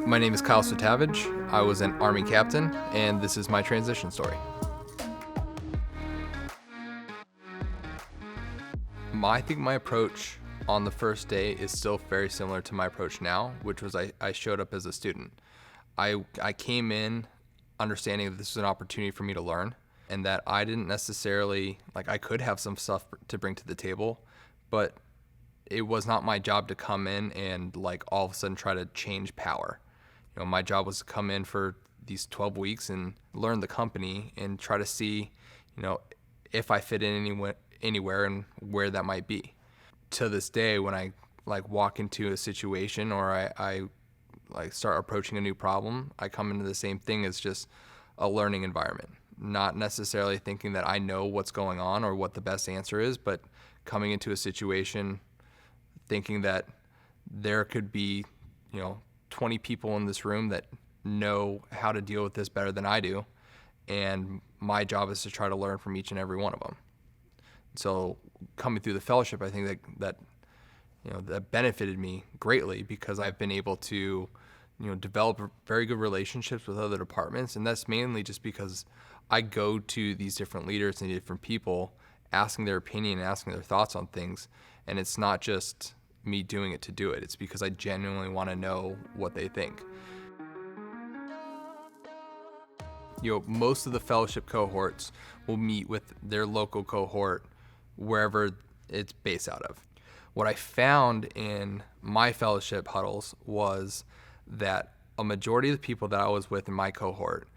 My name is Kyle Swetavage. I was an Army Captain, and this is my transition story. I think my approach on the first day is still very similar to my approach now, which was I showed up as a student. I came in understanding that this was an opportunity for me to learn, and that I didn't necessarily, I could have some stuff to bring to the table, but it was not my job to come in and all of a sudden try to change Power. My job was to come in for these 12 weeks and learn the company and try to see, if I fit in anywhere and where that might be. To this day, when I walk into a situation or I start approaching a new problem, I come into the same thing as just a learning environment. Not necessarily thinking that I know what's going on or what the best answer is, but coming into a situation thinking that there could be, 20 people in this room that know how to deal with this better than I do, and my job is to try to learn from each and every one of them. So coming through the fellowship, I think that benefited me greatly because I've been able to, develop very good relationships with other departments, and that's mainly just because I go to these different leaders and different people asking their opinion and asking their thoughts on things, and it's not just me doing it to do it. It's because I genuinely want to know what they think. Most of the fellowship cohorts will meet with their local cohort wherever it's based out of. What I found in my fellowship huddles was that a majority of the people that I was with in my cohort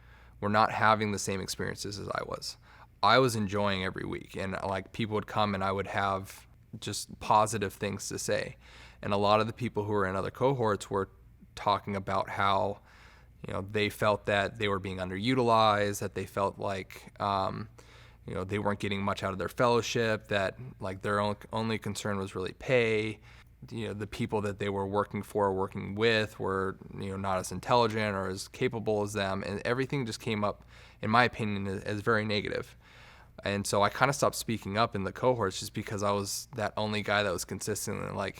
were not having the same experiences as I was. I was enjoying every week, and people would come and I would have just positive things to say. And a lot of the people who were in other cohorts were talking about how, they felt that they were being underutilized, that they felt they weren't getting much out of their fellowship, that their only concern was really pay. The people that they were working for or working with were, not as intelligent or as capable as them. And everything just came up, in my opinion, as very negative. And so I kind of stopped speaking up in the cohorts just because I was that only guy that was consistently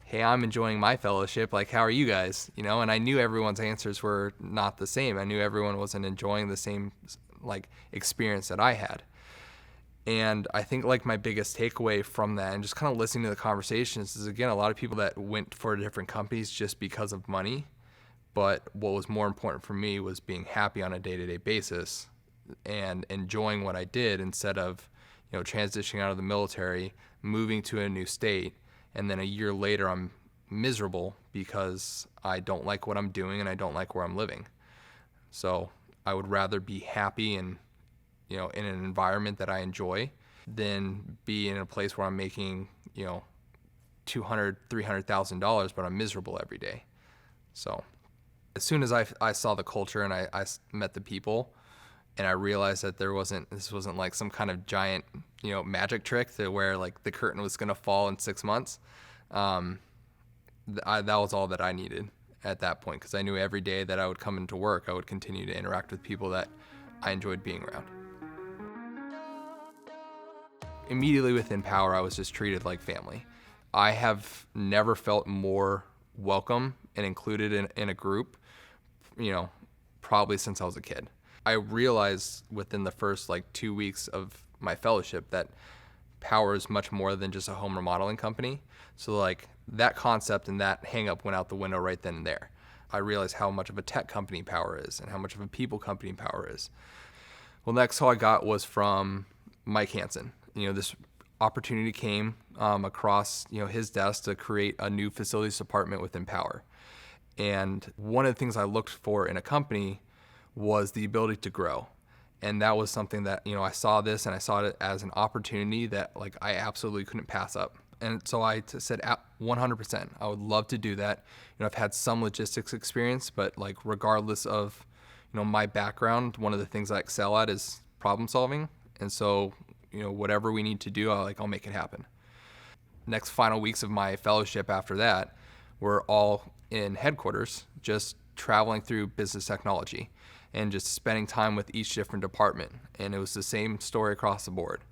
hey, I'm enjoying my fellowship. How are you guys? And I knew everyone's answers were not the same. I knew everyone wasn't enjoying the same experience that I had. And I think my biggest takeaway from that and just kind of listening to the conversations is, again, a lot of people that went for different companies just because of money. But what was more important for me was being happy on a day-to-day basis and enjoying what I did instead of, transitioning out of the military, moving to a new state, and then a year later I'm miserable because I don't like what I'm doing and I don't like where I'm living. So I would rather be happy and, in an environment that I enjoy than be in a place where I'm making, $200,000, $300,000, but I'm miserable every day. So as soon as I saw the culture and I met the people, and I realized that this wasn't some kind of giant, magic trick to where the curtain was going to fall in 6 months. That was all that I needed at that point, because I knew every day that I would come into work, I would continue to interact with people that I enjoyed being around. Immediately within Power, I was just treated like family. I have never felt more welcome and included in a group, probably since I was a kid. I realized within the first 2 weeks of my fellowship that Power is much more than just a home remodeling company. So that concept and that hang up went out the window right then and there. I realized how much of a tech company Power is and how much of a people company Power is. Well, next call I got was from Mike Hansen. This opportunity came across his desk to create a new facilities department within Power. And one of the things I looked for in a company was the ability to grow. And that was something that, I saw this and I saw it as an opportunity that I absolutely couldn't pass up. And so I said 100%, I would love to do that. I've had some logistics experience, but regardless of, my background, one of the things I excel at is problem solving. And so, whatever we need to do, I'll make it happen. Next final weeks of my fellowship after that were all in headquarters, just traveling through business technology and just spending time with each different department. And it was the same story across the board,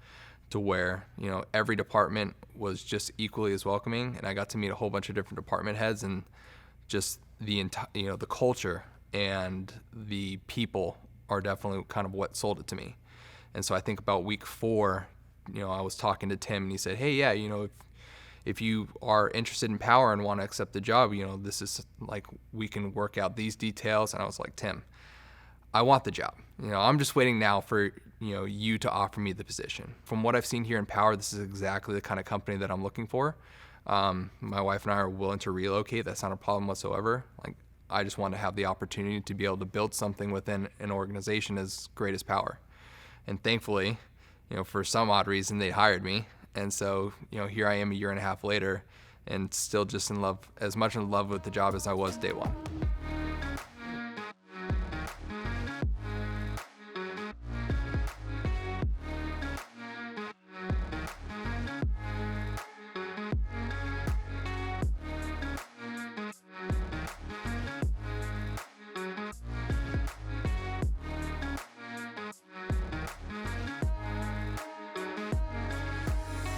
to where, every department was just equally as welcoming. And I got to meet a whole bunch of different department heads, and just the culture and the people are definitely kind of what sold it to me. And so I think about week 4, I was talking to Tim and he said, hey, yeah, if you are interested in Power and want to accept the job, this is like, we can work out these details. And I was like, Tim, I want the job. I'm just waiting now for, you to offer me the position. From what I've seen here in Power, this is exactly the kind of company that I'm looking for. My wife and I are willing to relocate. That's not a problem whatsoever. Like, I just want to have the opportunity to be able to build something within an organization as great as Power. And thankfully, for some odd reason, they hired me. And so, here I am a year and a half later and still just as much in love with the job as I was day one.